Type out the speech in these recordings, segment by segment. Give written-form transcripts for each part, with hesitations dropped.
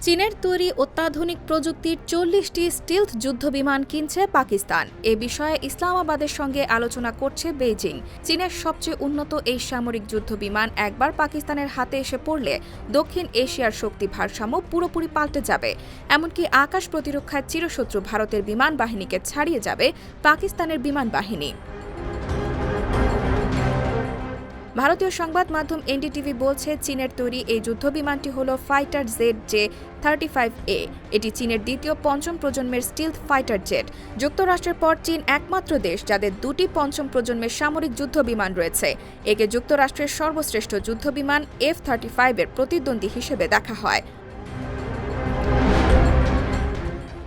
চীনের তৈরি অত্যাধুনিক প্রযুক্তির ৪০টি স্টিলথ যুদ্ধবিমান কিনছে পাকিস্তান। এ বিষয়ে ইসলামাবাদের সঙ্গে আলোচনা করছে বেইজিং। চীনের সবচেয়ে উন্নত এই সামরিক যুদ্ধবিমান একবার পাকিস্তানের হাতে এসে পড়লে দক্ষিণ এশিয়ার শক্তি ভারসাম্য পুরোপুরি পাল্টে যাবে। এমনকি আকাশ প্রতিরক্ষায় চিরশত্রু ভারতের বিমান বাহিনীকে ছাড়িয়ে যাবে পাকিস্তানের বিমান বাহিনী। ভারতীয় সংবাদ মাধ্যম এনডিটিভি বলছে, চীনের তৈরি এই যুদ্ধবিমানটি হল ফাইটার জেট জে-35A। এটি চীনের দ্বিতীয় পঞ্চম প্রজন্মের স্টিলথ ফাইটার জেট। যুক্তরাষ্ট্রের পর চীন একমাত্র দেশ যাদের দুটি পঞ্চম প্রজন্মের সামরিক যুদ্ধবিমান রয়েছে। একে যুক্তরাষ্ট্রের সর্বশ্রেষ্ঠ যুদ্ধবিমান F-35 এর প্রতিদ্বন্দ্বী হিসেবে দেখা হয়।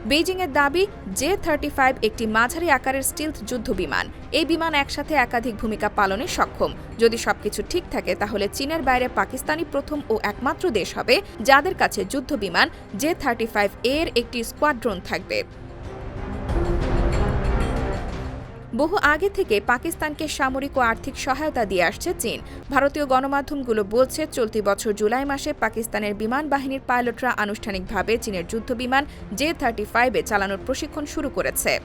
বেইজিংয়ের দাবি, জে-35 একটি মাঝারি আকারের স্টিলথ যুদ্ধবিমান। এই বিমান একসাথে একাধিক ভূমিকা পালনে সক্ষম। যদি সবকিছু ঠিক থাকে তাহলে চীনের বাইরে পাকিস্তানই প্রথম ও একমাত্র দেশ হবে যাদের কাছে যুদ্ধবিমান জে-35A এর একটি স্কোয়াড্রন থাকবে। বহু আগে থেকে পাকিস্তানকে সামরিক ও আর্থিক সহায়তা দিয়ে আসছে চীন। ভারতীয় গণমাধ্যমগুলো বলছে, চলতি বছর জুলাই মাসে পাকিস্তানের বিমান বাহিনীর পাইলটরা আনুষ্ঠানিকভাবে চীনের যুদ্ধবিমান জে-35 চালানোর প্রশিক্ষণ শুরু করেছে।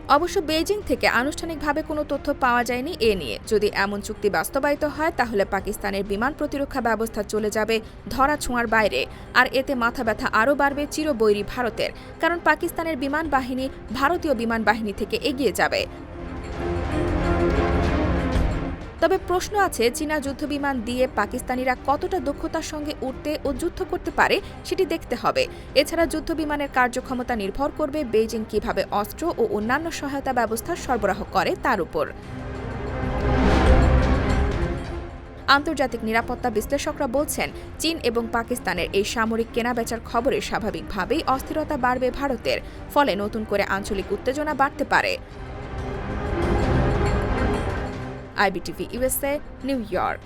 অবশ্য বেইজিং থেকে আনুষ্ঠানিকভাবে কোনো তথ্য পাওয়া যায়নি এ নিয়ে। যদি এমন চুক্তি বাস্তবায়িত হয় তাহলে পাকিস্তানের বিমান প্রতিরক্ষা ব্যবস্থা চলে যাবে ধরাছোঁয়ার বাইরে। আর এতে মাথা ব্যথা আরও বাড়বে চিরবৈরী ভারতের, কারণ পাকিস্তানের বিমান বাহিনী ভারতীয় বিমান বাহিনী থেকে এগিয়ে যাবে। তবে প্রশ্ন আছে, চীনা যুদ্ধবিমান দিয়ে পাকিস্তানিরা কতটা দক্ষতার সঙ্গে উঠতে ও যুদ্ধ করতে পারে সেটি দেখতে হবে। এছাড়া যুদ্ধবিমানের কার্যক্ষমতা নির্ভর করবে বেইজিং কিভাবে অস্ত্র ও অন্যান্য সহায়তা ব্যবস্থা সরবরাহ করে তার উপর। আন্তর্জাতিক নিরাপত্তা বিশ্লেষকরা বলছেন, চীন এবং পাকিস্তানের এই সামরিক কেনাবেচার খবরে স্বাভাবিকভাবেই অস্থিরতা বাড়বে ভারতের। ফলে নতুন করে আঞ্চলিক উত্তেজনা বাড়তে পারে। IBTV USA, New York।